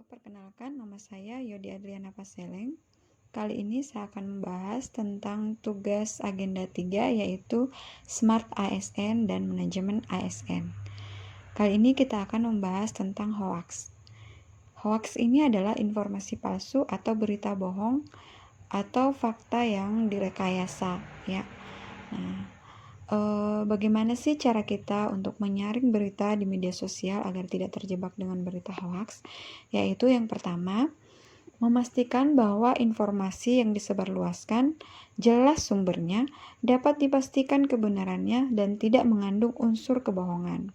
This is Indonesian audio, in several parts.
Perkenalkan nama saya Yodi Adriana Paseleng. Kali ini saya akan membahas tentang tugas agenda 3 yaitu Smart ASN dan Manajemen ASN. Kali ini kita akan membahas tentang hoax. Hoax ini adalah informasi palsu atau berita bohong atau fakta yang direkayasa ya. Bagaimana sih cara kita untuk menyaring berita di media sosial agar tidak terjebak dengan berita hoax? Yaitu yang pertama, memastikan bahwa informasi yang disebarluaskan jelas sumbernya, dapat dipastikan kebenarannya, dan tidak mengandung unsur kebohongan.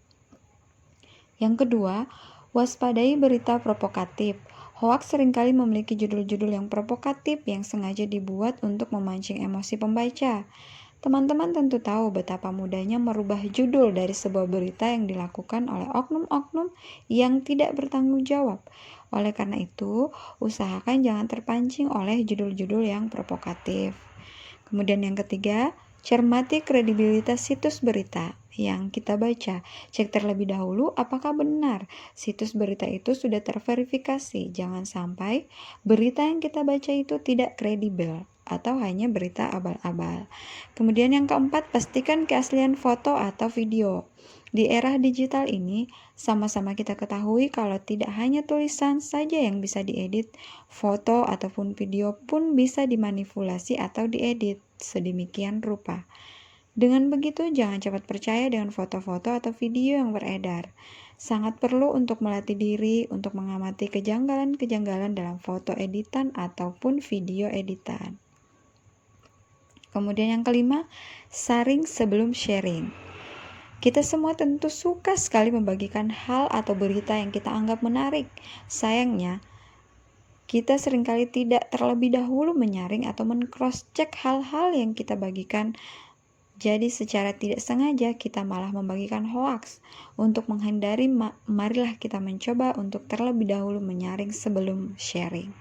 Yang kedua, waspadai berita provokatif. Hoax seringkali memiliki judul-judul yang provokatif yang sengaja dibuat untuk memancing emosi pembaca. Teman-teman tentu tahu betapa mudahnya merubah judul dari sebuah berita yang dilakukan oleh oknum-oknum yang tidak bertanggung jawab. Oleh karena itu, usahakan jangan terpancing oleh judul-judul yang provokatif. Kemudian yang ketiga, cermati kredibilitas situs berita yang kita baca. Cek terlebih dahulu apakah benar situs berita itu sudah terverifikasi. Jangan sampai berita yang kita baca itu tidak kredibel atau hanya berita abal-abal. Kemudian yang keempat, pastikan keaslian foto atau video. Di era digital ini, sama-sama kita ketahui kalau tidak hanya tulisan saja yang bisa diedit, foto ataupun video pun bisa dimanipulasi atau diedit sedemikian rupa. Dengan begitu, jangan cepat percaya dengan foto-foto atau video yang beredar. Sangat perlu untuk melatih diri untuk mengamati kejanggalan-kejanggalan dalam foto editan ataupun video editan. Kemudian yang kelima, saring sebelum sharing. Kita semua tentu suka sekali membagikan hal atau berita yang kita anggap menarik. Sayangnya, kita seringkali tidak terlebih dahulu menyaring atau men-cross-check hal-hal yang kita bagikan. Jadi secara tidak sengaja kita malah membagikan hoaks. Untuk menghindari, marilah kita mencoba untuk terlebih dahulu menyaring sebelum sharing.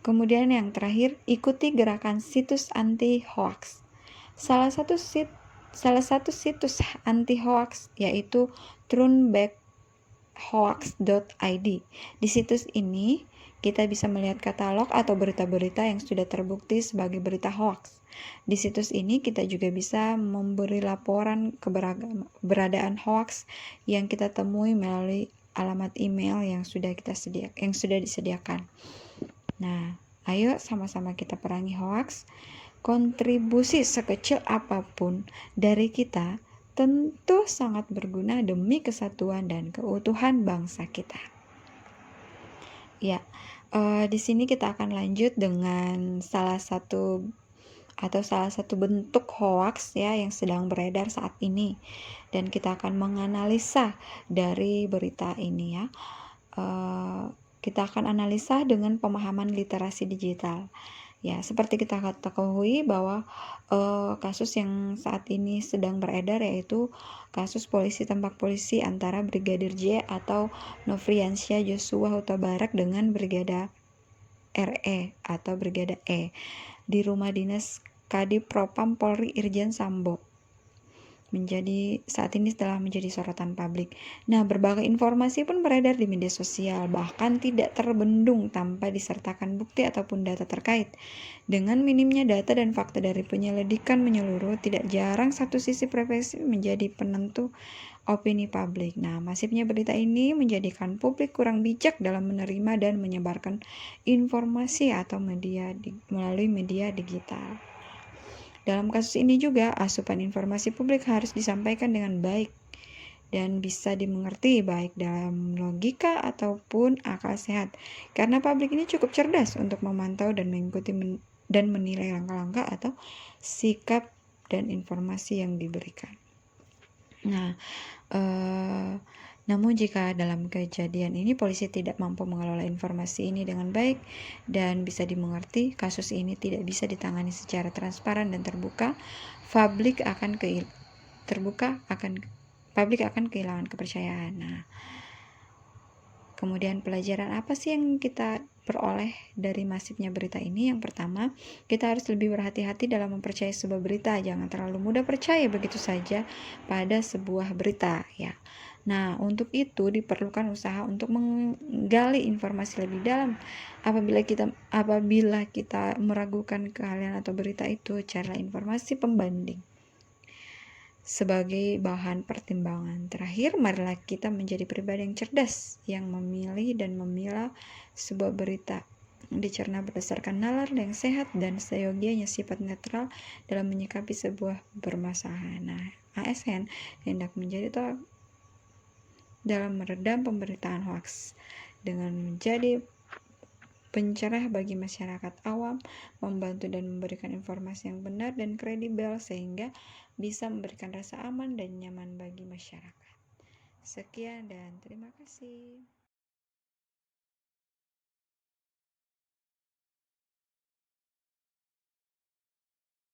Kemudian yang terakhir, ikuti gerakan situs anti-hoax. Salah satu situs anti-hoax yaitu turnbackhoax.id. Di situs ini, kita bisa melihat katalog atau berita-berita yang sudah terbukti sebagai berita hoax. Di situs ini kita juga bisa memberi laporan keberadaan hoax yang kita temui melalui alamat email yang sudah disediakan. Nah, ayo sama-sama kita perangi hoax. Kontribusi sekecil apapun dari kita tentu sangat berguna demi kesatuan dan keutuhan bangsa kita. Ya, di sini kita akan lanjut dengan salah satu bentuk hoax ya yang sedang beredar saat ini, dan kita akan menganalisa dari berita ini ya. Kita akan analisa dengan pemahaman literasi digital. Ya, seperti kita ketahui bahwa kasus yang saat ini sedang beredar yaitu kasus polisi tembak polisi antara Brigadir J atau Nofriansyah Joshua Huta Barat dengan Brigada RE atau Brigada E di rumah dinas Kadif Propam Polri Irjen Sambo. Saat ini telah menjadi sorotan publik. Nah, berbagai informasi pun beredar di media sosial, bahkan tidak terbendung tanpa disertakan bukti ataupun data terkait. Dengan minimnya data dan fakta dari penyelidikan menyeluruh, tidak jarang satu sisi prevensi menjadi penentu opini publik. Nah, masifnya berita ini menjadikan publik kurang bijak dalam menerima dan menyebarkan informasi atau melalui media digital. Dalam kasus ini juga, asupan informasi publik harus disampaikan dengan baik dan bisa dimengerti baik dalam logika ataupun akal sehat. Karena publik ini cukup cerdas untuk memantau dan mengikuti dan menilai langkah-langkah atau sikap dan informasi yang diberikan. Nah, namun jika dalam kejadian ini polisi tidak mampu mengelola informasi ini dengan baik dan bisa dimengerti, kasus ini tidak bisa ditangani secara transparan dan terbuka, publik akan kehilangan kepercayaan. Nah, kemudian pelajaran apa sih yang kita peroleh dari masifnya berita ini? Yang pertama, kita harus lebih berhati-hati dalam mempercayai sebuah berita. Jangan terlalu mudah percaya begitu saja pada sebuah berita ya. Nah, untuk itu diperlukan usaha untuk menggali informasi lebih dalam. Apabila kita meragukan keahlian atau berita itu, carilah informasi pembanding sebagai bahan pertimbangan. Terakhir, marilah kita menjadi pribadi yang cerdas, yang memilih dan memilah sebuah berita dicerna berdasarkan nalar yang sehat dan seyogianya sifat netral dalam menyikapi sebuah permasalahan. Nah, ASN hendak menjadi tolak dalam meredam pemberitaan hoaks dengan menjadi pencerah bagi masyarakat awam, membantu dan memberikan informasi yang benar dan kredibel sehingga bisa memberikan rasa aman dan nyaman bagi masyarakat. Sekian dan terima kasih.